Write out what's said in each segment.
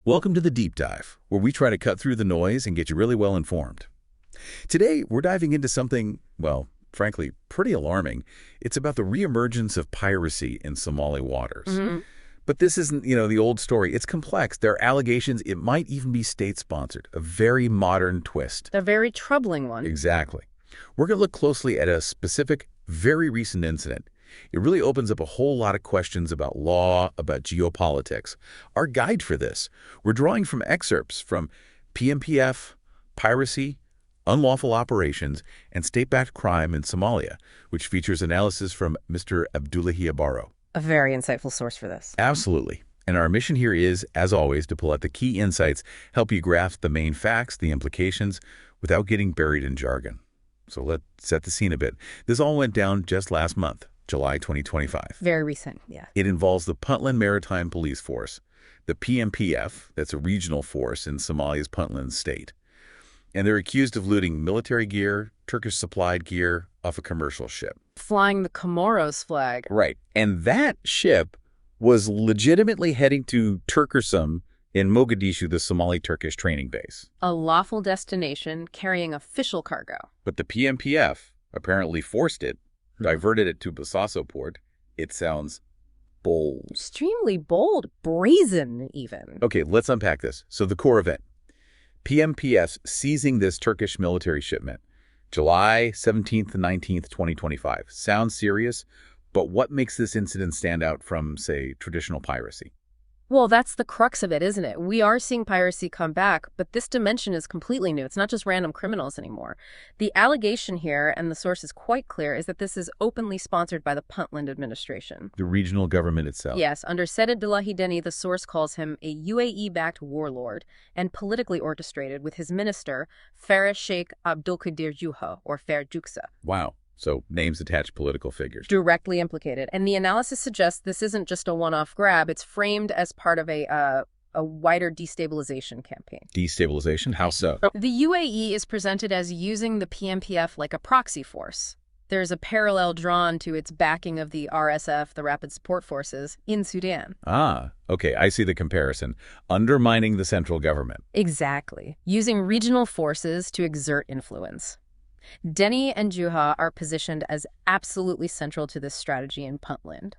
Welcome to the Deep Dive, where we try to cut through the noise and get you really well informed. Today, we're diving into something, well, frankly, pretty alarming. It's about the reemergence of piracy in Somali waters. But this isn't, the old story. It's complex. There are allegations it might even be state-sponsored, a very modern twist. A very troubling one. Exactly. We're going to look closely at a specific, very recent incident. It really opens up a whole lot of questions about law, about geopolitics. Our guide for this, we're drawing from excerpts from PMPF, Piracy, Unlawful Operations, and State-Backed Crime in Somalia, which features analysis from Mr. Abdullahi Abaro. A very insightful source for this. Absolutely. And our mission here is, as always, to pull out the key insights, help you grasp the main facts, the implications, without getting buried in jargon. So let's set the scene a bit. This all went down just last month. July 2025. Very recent, yeah. It involves the Puntland Maritime Police Force, the PMPF, that's a regional force in Somalia's Puntland state. And they're accused of looting military gear, Turkish-supplied gear off a commercial ship. Flying the Comoros flag. Right. And that ship was legitimately heading to Turkersum in Mogadishu, the Somali-Turkish training base. A lawful destination carrying official cargo. But the PMPF apparently forced it, diverted it to Bosaso port. It sounds bold. Extremely bold, brazen even. Okay, let's unpack this. So the core event. PMPS seizing this Turkish military shipment. July 17th to 19th, 2025. Sounds serious, but what makes this incident stand out from, say, traditional piracy? Well, that's the crux of it, isn't it? We are seeing piracy come back, but this dimension is completely new. It's not just random criminals anymore. The allegation here, and the source is quite clear, is that this is openly sponsored by the Puntland administration. The regional government itself. Yes, under Said Abdullahi Deni, the source calls him a UAE-backed warlord and politically orchestrated with his minister, Farah Sheikh Abdulkadir Juha, or Fair Juksa. Wow. So names attached political figures. Directly implicated. And the analysis suggests this isn't just a one-off grab. It's framed as part of a wider destabilization campaign. Destabilization? How so? The UAE is presented as using the PMPF like a proxy force. There's a parallel drawn to its backing of the RSF, the Rapid Support Forces, in Sudan. Ah, okay, I see the comparison. Undermining the central government. Exactly. Using regional forces to exert influence. Deni and Juha are positioned as absolutely central to this strategy in Puntland.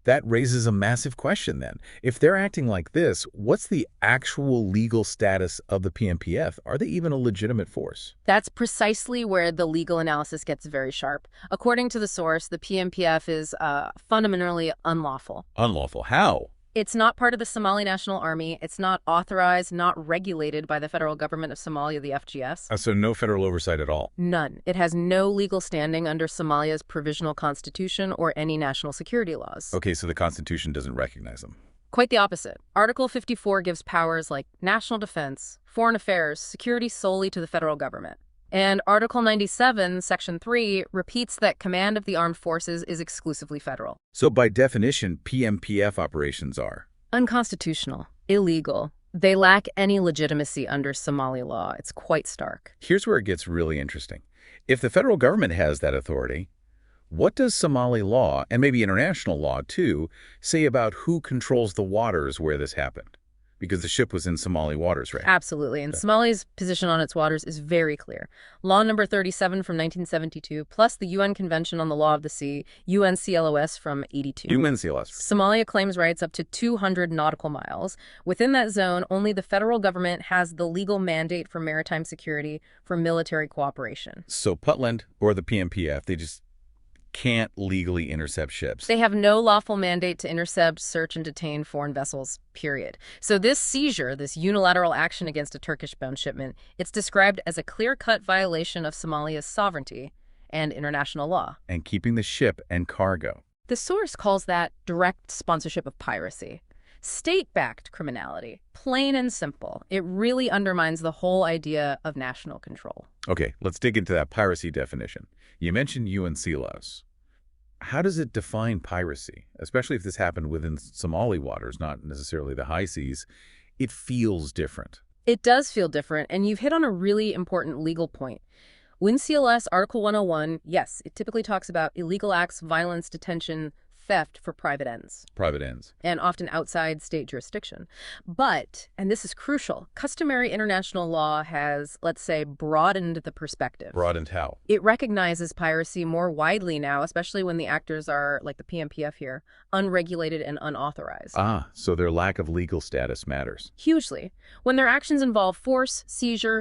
That raises a massive question then. If they're acting like this, what's the actual legal status of the PMPF? Are they even a legitimate force? That's precisely where the legal analysis gets very sharp. According to the source, the PMPF is fundamentally unlawful. Unlawful? How? It's not part of the Somali National Army. It's not authorized, not regulated by the federal government of Somalia, the FGS. So no federal oversight at all? None. It has no legal standing under Somalia's provisional constitution or any national security laws. Okay, so the constitution doesn't recognize them. Quite the opposite. Article 54 gives powers like national defense, foreign affairs, security solely to the federal government. And Article 97, Section 3, repeats that command of the armed forces is exclusively federal. So by definition, PMPF operations are? Unconstitutional, illegal. They lack any legitimacy under Somali law. It's quite stark. Here's where it gets really interesting. If the federal government has that authority, what does Somali law, and maybe international law too, say about who controls the waters where this happened? Because the ship was in Somali waters, right? Absolutely. And Somalia's position on its waters is very clear. Law number 37 from 1972, plus the UN Convention on the Law of the Sea, UNCLOS from 82. UNCLOS. Somalia claims rights up to 200 nautical miles. Within that zone, only the federal government has the legal mandate for maritime security for military cooperation. So Puntland, or the PMPF, they just can't legally intercept ships. They have no lawful mandate to intercept, search, and detain foreign vessels, period. So this seizure, this unilateral action against a Turkish-bound shipment, it's described as a clear-cut violation of Somalia's sovereignty and international law. And keeping the ship and cargo. The source calls that direct sponsorship of piracy. State-backed criminality. Plain and simple. It really undermines the whole idea of national control. Okay, let's dig into that piracy definition. You mentioned UNCLOS. How does it define piracy? Especially if this happened within Somali waters, not necessarily the high seas. It feels different. It does feel different, and you've hit on a really important legal point. UNCLOS Article 101, yes, it typically talks about illegal acts, violence, detention, theft for private ends. Private ends. And often outside state jurisdiction. But, and this is crucial, customary international law has, let's say, broadened the perspective. Broadened how? It recognizes piracy more widely now, especially when the actors are, like the PMPF here, unregulated and unauthorized. Ah, so their lack of legal status matters. Hugely. When their actions involve force, seizure,